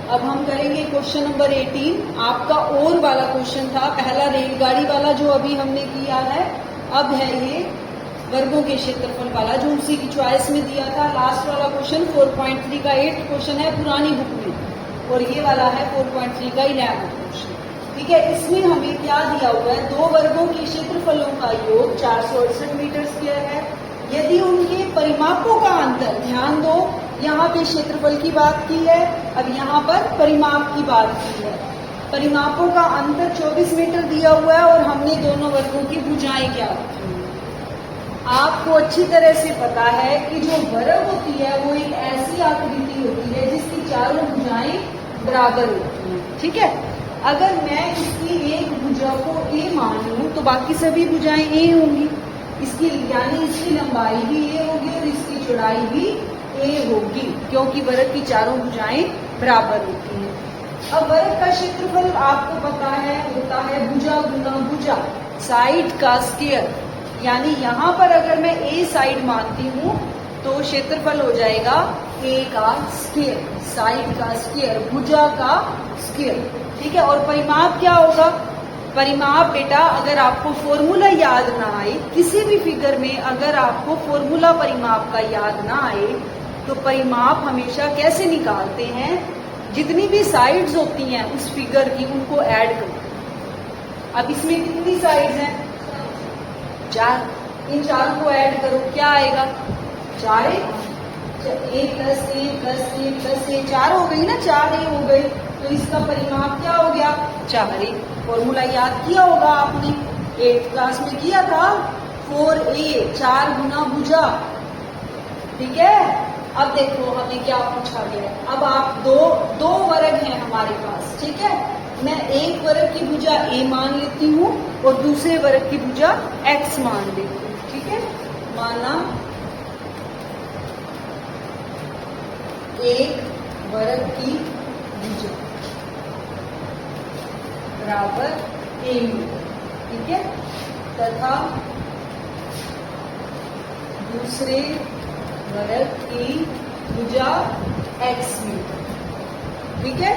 अब हम करेंगे क्वेश्चन नंबर 18। आपका और वाला क्वेश्चन था, पहला रेलगाड़ी वाला जो अभी हमने किया है, अब है ये वर्गों के क्षेत्रफल वाला जो उसी की चॉइस में दिया था। लास्ट वाला क्वेश्चन 4.3 का 8th क्वेश्चन है पुरानी बुक में, और ये वाला है 4.3 का 11th क्वेश्चन। ठीक है, इसमें हमें क्या दिया हुआ है, दो वर्गों के क्षेत्रफलों का योग 468 मीटर स्क्वायर है। यदि उनके परिमापों का अंतर, ध्यान दो यहाँ पे क्षेत्रफल की बात की है, अब यहाँ पर परिमाप की बात की है। परिमापों का अंतर 24 मीटर दिया हुआ है और हमने दोनों वर्गों की भुजाएं ज्ञात की। आपको अच्छी तरह से पता है कि जो वर्ग होती है वो एक ऐसी आकृति होती है जिसकी चारों भुजाएं बराबर होती हैं। ठीक है, अगर मैं इसकी एक भुजा को ए मान लूं तो बाकी सभी भुजाएं ए होंगी, इसकी यानी इसकी लंबाई भी ए होगी और इसकी चौड़ाई भी ए होगी, क्योंकि वर्ग की चारों भुजाएं बराबर होती हैं। अब वर्ग का क्षेत्रफल आपको पता है होता है भुजा गुना भुजा, साइड का स्क्वायर। यानी यहाँ पर अगर मैं ए साइड मानती हूँ तो क्षेत्रफल हो जाएगा ए का स्क्वायर, साइड का स्क्वायर, भुजा का स्क्वायर। ठीक है, और परिमाप क्या होगा, परिमाप बेटा अगर आपको फॉर्मूला याद ना आए, किसी भी फिगर में अगर आपको फॉर्मूला परिमाप का याद ना आए तो परिमाप हमेशा कैसे निकालते हैं, जितनी भी साइड्स होती हैं उस फिगर की उनको ऐड करो। अब इसमें कितनी साइड्स हैं, 4, इन चारों को ऐड करो, क्या आएगा, 4 ए प्लस ए प्लस ए प्लस ए, 4 हो गई ना, 4 ए हो गई, तो इसका परिमाप क्या हो गया, 4 ए। फॉर्मूला याद किया होगा आपने, 8th क्लास में किया था, 4a, 4 गुना भुजा। ठीक है, अब देखो हमें क्या पूछा गया। अब आप दो वर्ग हैं हमारे पास, ठीक है, मैं एक वर्ग की भुजा a मान लेती हूँ और दूसरे वर्ग की भुजा x मान लेती हूँ। ठीक है, माना एक वर्ग की भुजा बराबर a मीटर, ठीक है, तथा दूसरे वर्ग की भुजा x मीटर। ठीक है,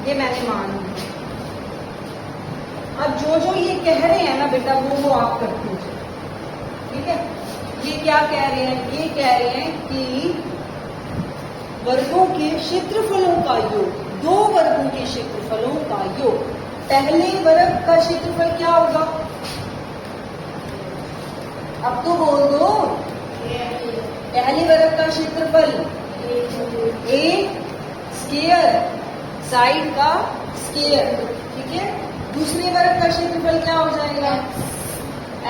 ये मैंने मान लिया। अब जो ये कह रहे हैं ना बेटा वो आप करते हो। ठीक है, ये क्या कह रहे हैं, ये कह रहे हैं कि वर्गों के क्षेत्रफलों का योग, दो वर्गों के क्षेत्रफलों का योग, पहले वर्ग का क्षेत्रफल क्या होगा, अब तो बोल दो, पहले वर्ग का क्षेत्रफल ए स्क्वायर, साइड का स्क्वायर। ठीक है, दूसरे वर्ग का क्षेत्रफल क्या हो जाएगा,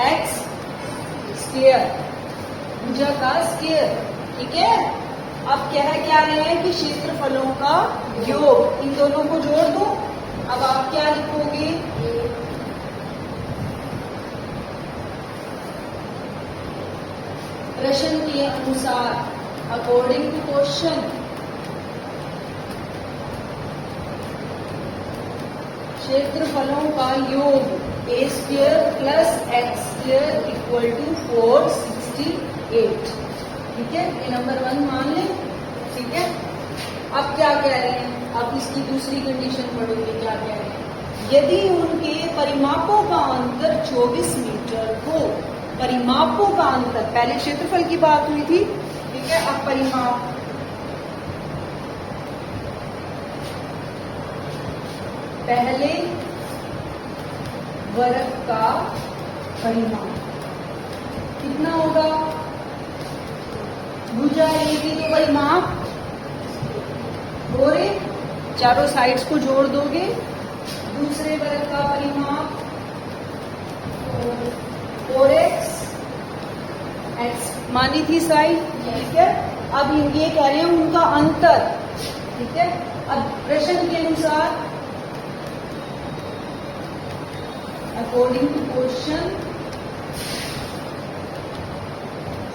एक्स स्क्वायर, भुजा का स्क्वायर। ठीक है, अब क्या रहे हैं कि क्षेत्रफलों का योग, इन दोनों को जोड़ दो। अब आप क्या लिखोगे, प्रश्न के अनुसार, अकॉर्डिंग टू क्वेश्चन, क्षेत्रफलों का योग a square plus x square equal to 468। ठीक है, ये नंबर 1 मान लें। ठीक है, अब क्या कह रहे हैं, अब इसकी दूसरी कंडीशन पढ़ोगे, क्या कह रहे हैं, यदि उनके परिमापों का अंतर 24 मीटर हो, परिमापों का अंतर, पहले क्षेत्रफल की बात हुई थी, ठीक है, अब परिमाप, पहले वर्ग का परिमाप कितना होगा, भुजा ए की तो परिमाप, और चारों साइड्स को जोड़ दोगे, दूसरे वर्ग का परिमाप 4x, x मानी थी साइड। ठीक है, अब ये कह रहे हैं उनका अंतर। ठीक है, अब प्रश्न के अनुसार, according to question,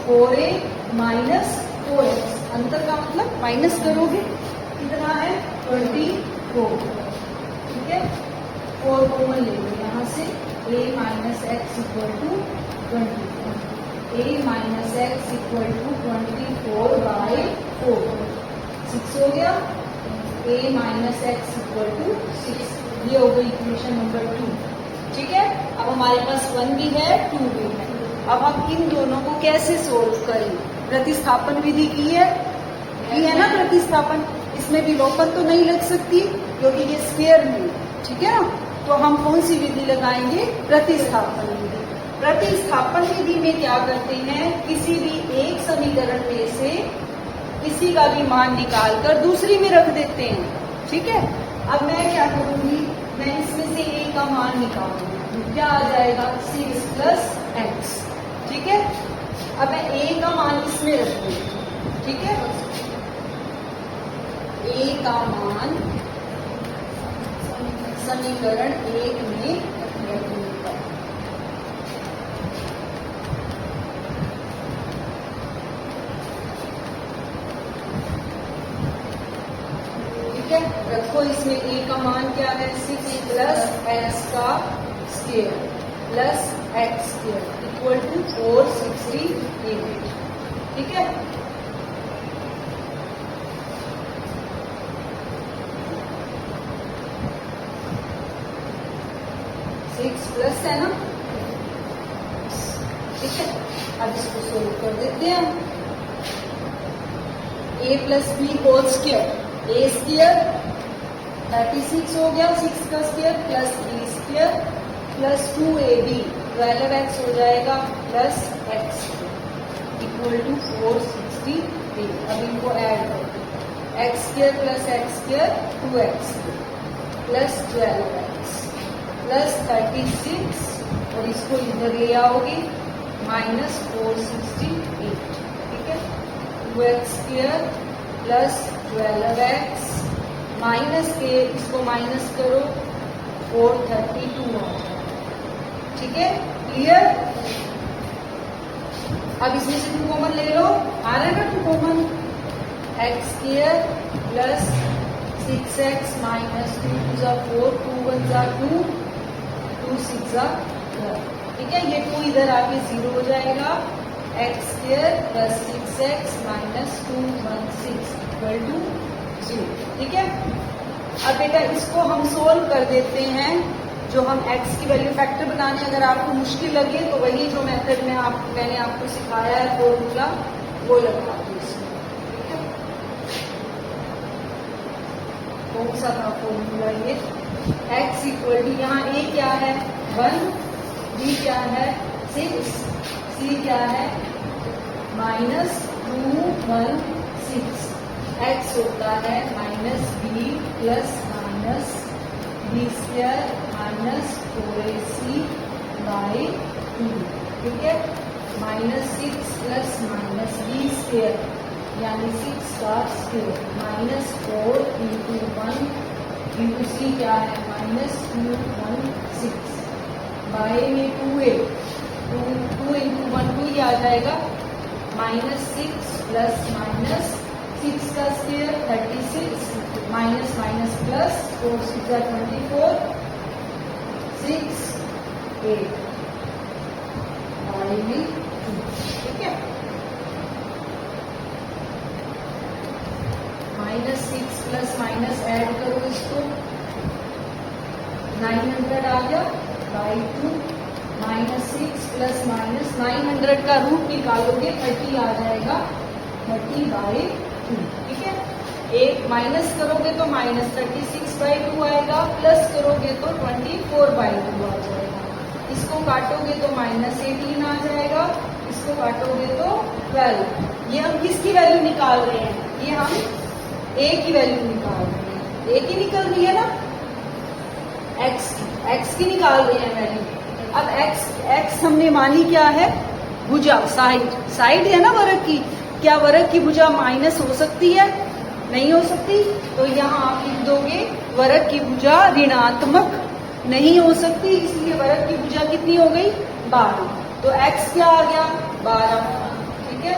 4a minus 4x, अंतर का मतलब माइनस करोगे, कितना है 24। ठीक है, 4 कॉमन ले लो यहाँ से, a minus X equal to 24, a minus X equal to 24/4, 6 हो गया, a minus X equal to 6। ये हो गई इक्वेशन नंबर 2। ठीक है, अब हमारे पास 1 भी है 2 भी है। अब हम इन दोनों को कैसे सोल्व करें? प्रतिस्थापन विधि की है ना प्रतिस्थापन। इसमें विलोपन तो नहीं लग सकती क्योंकि ये स्क्वायर में, ठीक है ना। तो हम कौन सी विधि लगाएंगे? प्रतिस्थापन विधि। प्रतिस्थापन विधि में क्या करते हैं, किसी भी एक समीकरण में से किसी का भी मान निकालकर दूसरी में रख देते हैं। ठीक है, अब मैं क्या करूंगी, मैं इसमें से a का मान निकालूंगी। क्या आ जाएगा? 6 प्लस एक्स। ठीक है, अब मैं a का मान इसमें रखूंगी। ठीक है, a का मान समीकरण 1 में रखूंगी। ठीक है, रखो। इसमें a का मान क्या है? 6 प्लस एक्स का square plus x square equal to 468। ठीक है, प्लस है ना। ठीक है, अब इसको सोल्व कर देते हैं। a plus B whole square, A square 36 हो गया, 6 का square plus B square plus 2ab 12x हो जाएगा प्लस एक्स इक्वल टू 468। अब इनको ऐड करते हैं। X square plus x square 2x plus 12x plus 36 और इसको इधर ले आओगे माइनस 468। ठीक है, 2x square plus 12x minus के इसको माइनस करो 432। ठीक है, क्लियर। अब इसमें से 2 कॉमन ले लो, आ रहा है ना 2 common. X square plus 6x minus 2 2 जा 4 2 1 जा 2 2 6 जा 12। ठीक है, ये 2 इधर आके 0 हो जाएगा। X square plus 6x minus 216 equal to 0। ठीक है, अब बेटा इसको हम सोल्व कर देते हैं। जो हम x की वैल्यू फैक्टर बनाने, अगर आपको मुश्किल लगे तो वही जो मेथड में मैंने आपको सिखाया है फॉर्मूला वो लगा दो इसमें। ठीक है, कौन सा था फॉर्मूला? ये x इक्वल टू, यहाँ a क्या है 1, b क्या है 6, c क्या है माइनस 216। x होता है minus b plus minus B square minus 4ac by 2। ठीक है, minus 6 plus minus B square यानी 6 का square minus 4 into 1 into C क्या है माइनस 216 बाई में 2a 2 इंटू 1 2 ही आ जाएगा माइनस 6 प्लस माइनस 6 का square 36 minus minus plus 4 6 24 6 8 by में 2। ठीक है, माइनस 6 प्लस माइनस ऐड करो इसको 900 आ गया बाई 2 माइनस 6 प्लस माइनस 900 का रूट निकालोगे 30 आ जाएगा 30 बाई 2। ठीक है, एक माइनस करोगे तो माइनस 36 बाई 2 आएगा, प्लस करोगे तो 24 बाई 2 आ जाएगा। इसको काटोगे तो माइनस 18 आ जाएगा, इसको काटोगे तो 12। ये हम किसकी वैल्यू निकाल रहे हैं? ये हम a की वैल्यू निकाल रहे हैं। a की निकल रही है ना, x की निकाल रहे हैं वैल्यू। अब x हमने मानी क्या है? भुजा, साइड है ना वर्ग की। क्या वर्ग की भुजा माइनस हो सकती है? नहीं हो सकती। तो यहाँ आप लिख दोगे वर्ग की भुजा ऋणात्मक नहीं हो सकती, इसलिए वर्ग की भुजा कितनी हो गई 12। तो x क्या आ गया 12। ठीक है,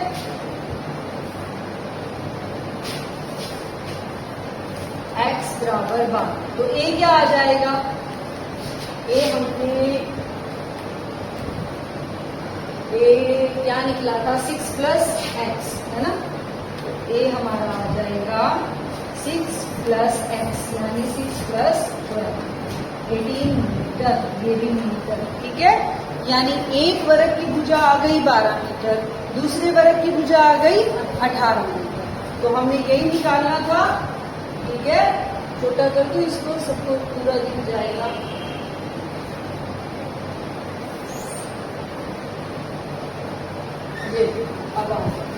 x बराबर 12। तो a क्या आ जाएगा? a हमने क्या निकला था 6 प्लस एक्स है ना। a हमारा आ जाएगा 6 प्लस x यानी 6 प्लस 12 18 मीटर, ये भी मीटर, ठीक है। यानी एक वर्ग की भुजा आ गई 12 मीटर, दूसरे वर्ग की भुजा आ गई 18 मीटर। तो हमें यही निकालना था, ठीक है। छोटा कर दो इसको, सबको पूरा दिख जाएगा। ये अब आओ।